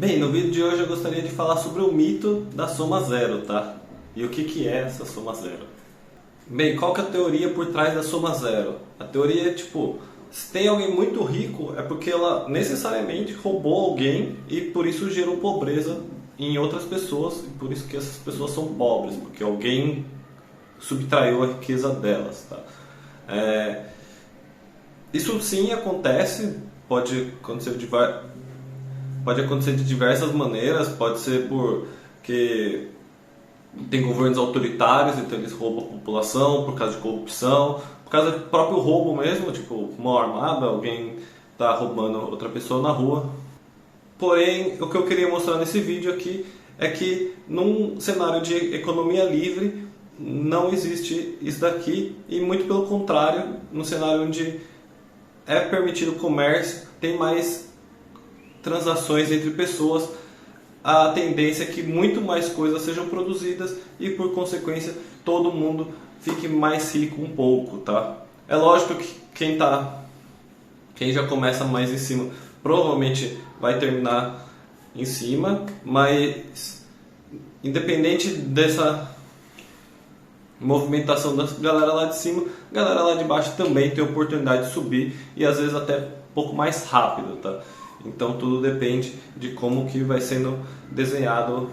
Bem, no vídeo de hoje eu gostaria de falar sobre o mito da soma zero, tá? E o que é essa soma zero? Bem, qual que é a teoria por trás da soma zero? A teoria é tipo, se tem alguém muito rico é porque ela necessariamente roubou alguém e por isso gerou pobreza em outras pessoas e por isso que essas pessoas são pobres, porque alguém subtraiu a riqueza delas, tá? Isso sim acontece, pode acontecer de diversas maneiras, pode ser porque tem governos autoritários, então eles roubam a população por causa de corrupção, por causa do próprio roubo mesmo, tipo mão armada, alguém está roubando outra pessoa na rua. Porém, o que eu queria mostrar nesse vídeo aqui é que num cenário de economia livre não existe isso daqui e muito pelo contrário, num cenário onde é permitido o comércio, tem mais transações entre pessoas, a tendência é que muito mais coisas sejam produzidas e por consequência todo mundo fique mais rico um pouco, tá? É lógico que quem já começa mais em cima provavelmente vai terminar em cima, mas independente dessa movimentação da galera lá de cima, a galera lá de baixo também tem oportunidade de subir e às vezes até um pouco mais rápido, tá? Então tudo depende de como que vai sendo desenhado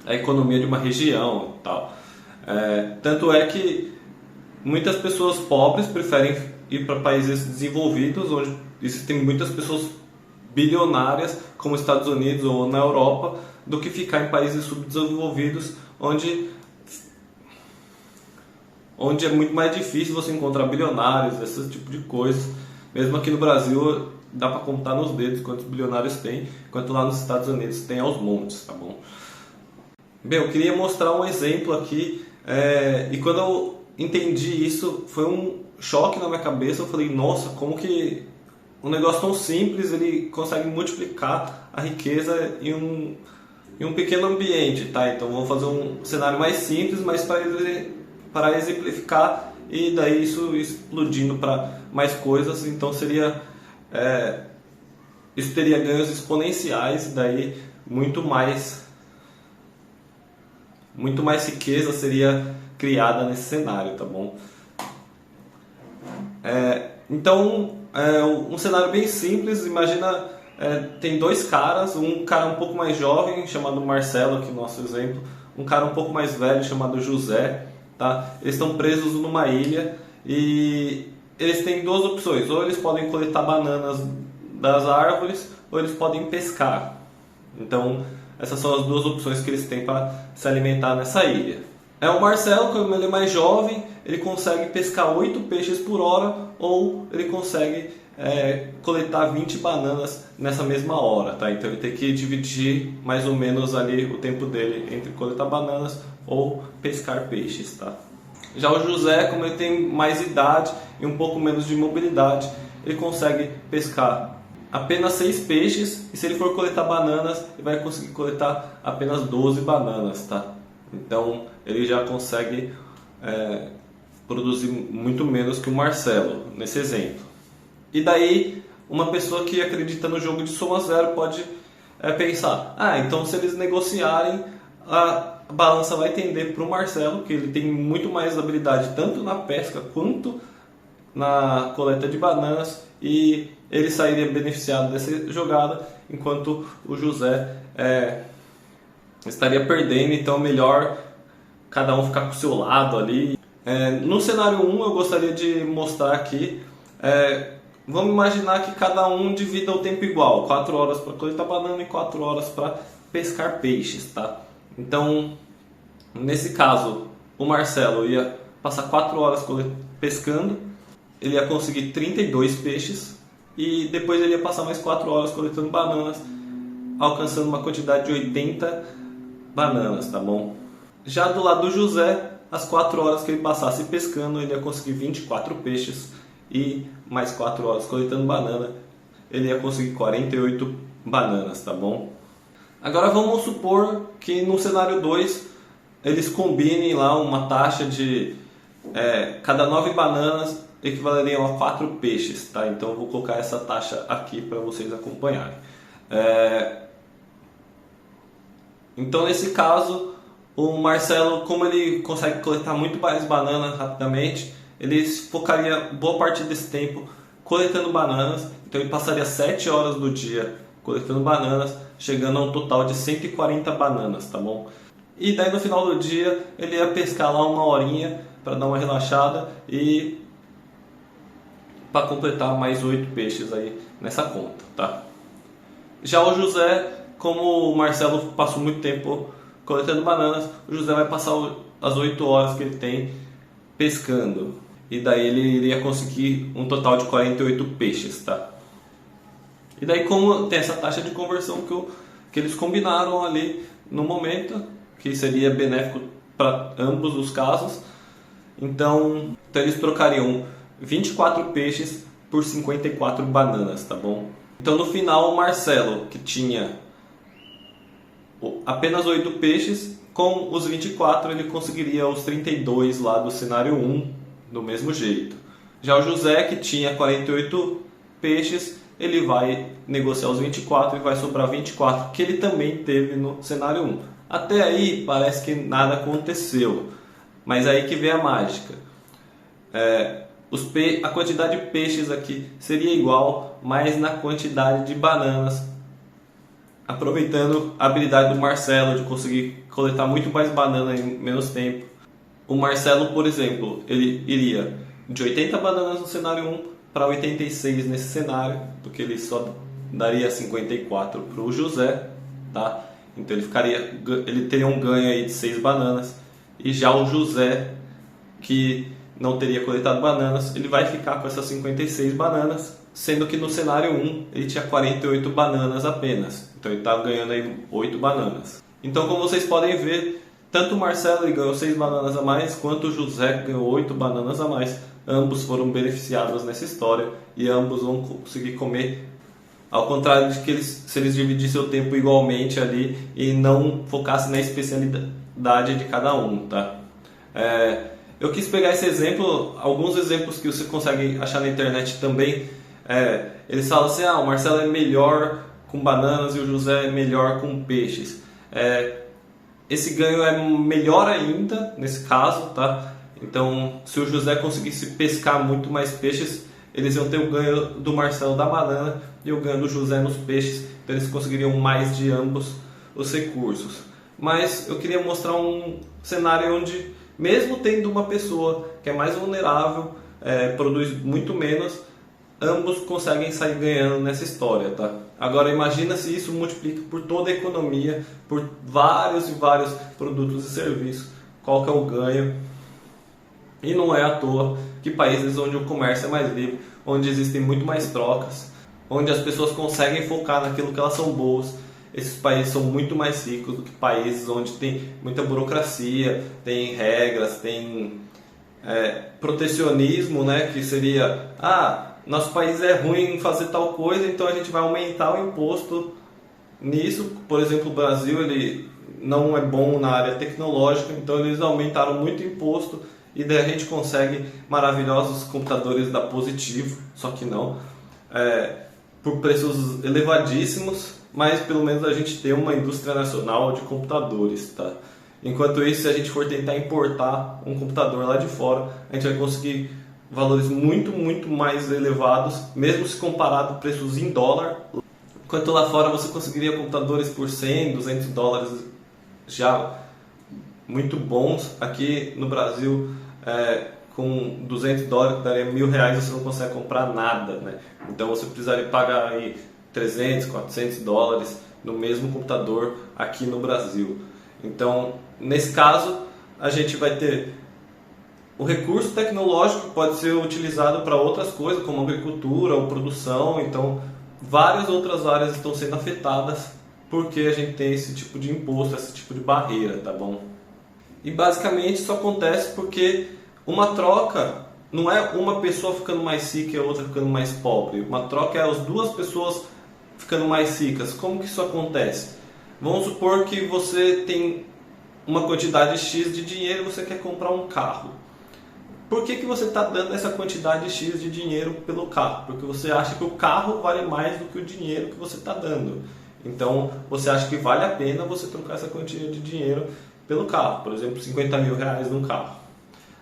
a economia de uma região e tal. Tanto é que muitas pessoas pobres preferem ir para países desenvolvidos, onde existem muitas pessoas bilionárias, como os Estados Unidos ou na Europa, do que ficar em países subdesenvolvidos, onde é muito mais difícil você encontrar bilionários, esse tipo de coisas. Mesmo aqui no Brasil dá para contar nos dedos quantos bilionários tem, enquanto lá nos Estados Unidos tem aos montes, tá bom? Bem, eu queria mostrar um exemplo aqui, e quando eu entendi isso, foi um choque na minha cabeça. Eu falei, nossa, como que um negócio tão simples ele consegue multiplicar a riqueza em um pequeno ambiente, tá? Então vamos fazer um cenário mais simples, mas para exemplificar, e daí isso explodindo para mais coisas, então isso teria ganhos exponenciais, e daí muito mais riqueza seria criada nesse cenário, tá bom? Então, um cenário bem simples, imagina, tem dois caras, um cara um pouco mais jovem, chamado Marcelo, aqui no nosso exemplo, um cara um pouco mais velho, chamado José, tá? Eles estão presos numa ilha e eles têm duas opções, ou eles podem coletar bananas das árvores, ou eles podem pescar. Então, essas são as duas opções que eles têm para se alimentar nessa ilha. O Marcelo, como ele é mais jovem, ele consegue pescar 8 peixes por hora, ou ele consegue coletar 20 bananas nessa mesma hora, tá? Então ele tem que dividir mais ou menos ali o tempo dele entre coletar bananas ou pescar peixes, tá? Já o José, como ele tem mais idade e um pouco menos de mobilidade, ele consegue pescar apenas 6 peixes, e se ele for coletar bananas, ele vai conseguir coletar apenas 12 bananas, tá? Então ele já consegue produzir muito menos que o Marcelo, nesse exemplo. E daí, uma pessoa que acredita no jogo de soma zero pode pensar, então se eles negociarem, a balança vai tender para o Marcelo, que ele tem muito mais habilidade tanto na pesca quanto na coleta de bananas, e ele sairia beneficiado dessa jogada, enquanto o José estaria perdendo. Então melhor cada um ficar com o seu lado ali. No cenário 1 eu gostaria de mostrar aqui, vamos imaginar que cada um divida o tempo igual, 4 horas para coletar banana e 4 horas para pescar peixes, tá? Então, nesse caso, o Marcelo ia passar 4 horas pescando, ele ia conseguir 32 peixes, e depois ele ia passar mais 4 horas coletando bananas, alcançando uma quantidade de 80 bananas, tá bom? Já do lado do José, as 4 horas que ele passasse pescando, ele ia conseguir 24 peixes, e mais 4 horas coletando banana, ele ia conseguir 48 bananas, tá bom? Agora vamos supor que no cenário 2 eles combinem lá uma taxa de cada 9 bananas equivaleriam a 4 peixes, tá? Então eu vou colocar essa taxa aqui para vocês acompanharem. Então nesse caso, o Marcelo, como ele consegue coletar muito mais bananas rapidamente, ele focaria boa parte desse tempo coletando bananas. Então ele passaria 7 horas do dia coletando bananas, chegando a um total de 140 bananas, tá bom? E daí no final do dia ele ia pescar lá uma horinha para dar uma relaxada e para completar mais 8 peixes aí nessa conta, tá? Já o José, como o Marcelo passou muito tempo coletando bananas, o José vai passar as 8 horas que ele tem pescando. E daí ele iria conseguir um total de 48 peixes, tá? E daí como tem essa taxa de conversão que eles combinaram ali no momento, que seria benéfico para ambos os casos, então eles trocariam 24 peixes por 54 bananas, tá bom? Então no final o Marcelo, que tinha apenas 8 peixes, com os 24 ele conseguiria os 32 lá do cenário 1 do mesmo jeito. Já o José, que tinha 48 peixes, ele vai negociar os 24 e vai sobrar 24 que ele também teve no cenário 1. Até aí parece que nada aconteceu, mas aí que vem a mágica. A quantidade de peixes aqui seria igual, mas na quantidade de bananas, aproveitando a habilidade do Marcelo de conseguir coletar muito mais banana em menos tempo. O Marcelo, por exemplo, ele iria de 80 bananas no cenário 1 para 86 nesse cenário, porque ele só daria 54 para o José, tá? Então ele teria um ganho aí de 6 bananas. E já o José, que não teria coletado bananas, ele vai ficar com essas 56 bananas, sendo que no cenário 1 ele tinha 48 bananas apenas. Então ele está ganhando aí 8 bananas. Então, como vocês podem ver, tanto o Marcelo ele ganhou 6 bananas a mais, quanto o José ganhou 8 bananas a mais. Ambos foram beneficiados nessa história e ambos vão conseguir comer, ao contrário de que se eles dividissem o tempo igualmente ali e não focassem na especialidade de cada um, tá? Eu quis pegar esse exemplo, alguns exemplos que você consegue achar na internet também. Eles falam assim, o Marcelo é melhor com bananas e o José é melhor com peixes. Esse ganho é melhor ainda nesse caso, tá? Então, se o José conseguisse pescar muito mais peixes, eles iam ter o ganho do Marcelo da banana e o ganho do José nos peixes, então eles conseguiriam mais de ambos os recursos. Mas eu queria mostrar um cenário onde, mesmo tendo uma pessoa que é mais vulnerável, produz muito menos, ambos conseguem sair ganhando nessa história, tá? Agora imagina se isso multiplica por toda a economia, por vários e vários produtos e serviços, qual que é o ganho? E não é à toa que países onde o comércio é mais livre, onde existem muito mais trocas, onde as pessoas conseguem focar naquilo que elas são boas, esses países são muito mais ricos do que países onde tem muita burocracia, tem regras, tem protecionismo, né? Que seria, nosso país é ruim em fazer tal coisa, então a gente vai aumentar o imposto nisso. Por exemplo, o Brasil ele não é bom na área tecnológica, então eles aumentaram muito o imposto e daí a gente consegue maravilhosos computadores da Positivo, só que não, por preços elevadíssimos, mas pelo menos a gente tem uma indústria nacional de computadores, tá? Enquanto isso, se a gente for tentar importar um computador lá de fora, a gente vai conseguir valores muito, muito mais elevados, mesmo se comparado a preços em dólar. Enquanto lá fora você conseguiria computadores por 100, 200 dólares já muito bons. Aqui no Brasil, com 200 dólares, que daria R$1.000, você não consegue comprar nada, né? Então você precisaria pagar aí 300, 400 dólares no mesmo computador aqui no Brasil. Então, nesse caso, a gente vai ter o recurso tecnológico que pode ser utilizado para outras coisas, como agricultura ou produção. Então, várias outras áreas estão sendo afetadas porque a gente tem esse tipo de imposto, esse tipo de barreira, tá bom? E basicamente isso acontece porque uma troca não é uma pessoa ficando mais rica e a outra ficando mais pobre. Uma troca é as duas pessoas ficando mais ricas. Como que isso acontece? Vamos supor que você tem uma quantidade X de dinheiro e você quer comprar um carro. Por que você está dando essa quantidade X de dinheiro pelo carro? Porque você acha que o carro vale mais do que o dinheiro que você está dando. Então você acha que vale a pena você trocar essa quantia de dinheiro pelo carro, por exemplo, 50 mil reais num carro.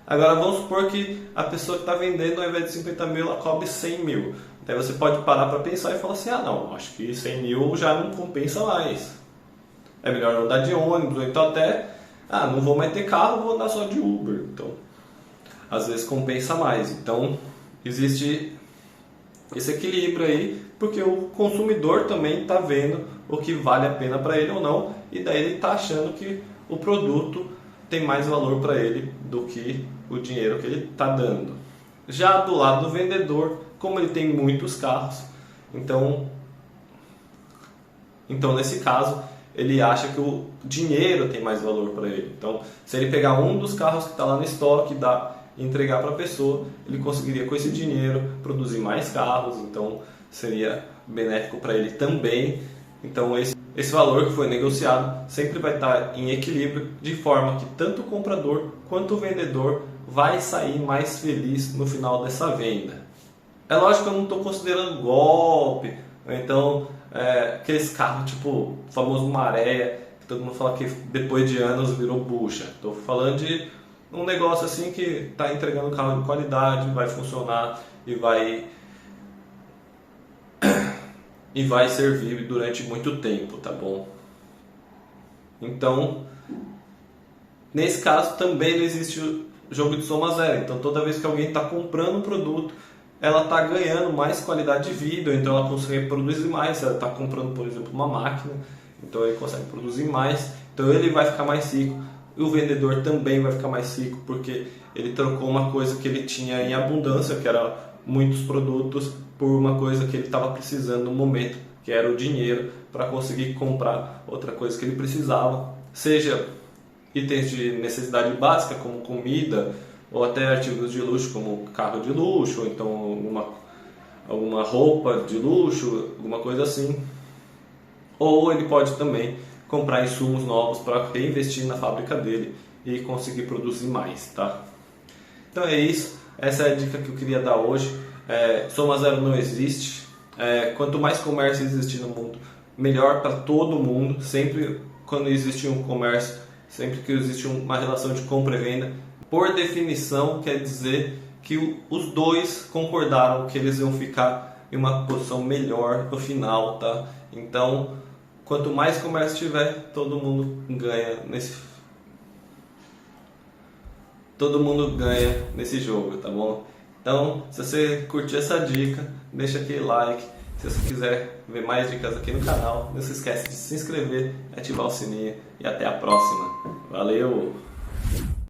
Agora vamos supor que a pessoa que está vendendo, ao invés de 50 mil, ela cobre 100 mil. Daí você pode parar para pensar e falar assim, ah não, acho que 100 mil já não compensa mais. É melhor andar de ônibus, ou então até, não vou mais ter carro, vou andar só de Uber. Então, às vezes compensa mais. Então, existe esse equilíbrio aí, porque o consumidor também está vendo o que vale a pena para ele ou não, e daí ele está achando que o produto tem mais valor para ele do que o dinheiro que ele está dando. Já do lado do vendedor, como ele tem muitos carros, então nesse caso ele acha que o dinheiro tem mais valor para ele. Então, se ele pegar um dos carros que está lá no estoque e entregar para a pessoa, ele conseguiria com esse dinheiro produzir mais carros, então seria benéfico para ele também. Então esse valor que foi negociado sempre vai estar em equilíbrio, de forma que tanto o comprador quanto o vendedor vai sair mais feliz no final dessa venda. É lógico que eu não estou considerando golpe, ou então aqueles carros tipo o famoso maré, que todo mundo fala que depois de anos virou bucha. Estou falando de um negócio assim que está entregando um carro de qualidade, vai funcionar e vai servir durante muito tempo, tá bom? Então, nesse caso também não existe o jogo de soma zero. Então, toda vez que alguém está comprando um produto, ela está ganhando mais qualidade de vida, então ela consegue produzir mais. Se ela está comprando, por exemplo, uma máquina, então ele consegue produzir mais, então ele vai ficar mais rico. E o vendedor também vai ficar mais rico, porque ele trocou uma coisa que ele tinha em abundância, que era muitos produtos, por uma coisa que ele estava precisando no momento, que era o dinheiro para conseguir comprar outra coisa que ele precisava, seja itens de necessidade básica como comida, ou até artigos de luxo como carro de luxo, ou então alguma roupa de luxo, alguma coisa assim. Ou ele pode também comprar insumos novos para reinvestir na fábrica dele e conseguir produzir mais, tá? Então é isso, essa é a dica que eu queria dar hoje. Soma zero não existe. Quanto mais comércio existir no mundo, melhor para todo mundo. Sempre quando existe um comércio, sempre que existe uma relação de compra e venda, por definição quer dizer que os dois concordaram que eles iam ficar em uma posição melhor no final, tá? Então, quanto mais comércio tiver, todo mundo ganha nesse jogo, tá bom? Então, se você curtiu essa dica, deixa aquele like. Se você quiser ver mais dicas aqui no canal, não se esquece de se inscrever, ativar o sininho e até a próxima. Valeu!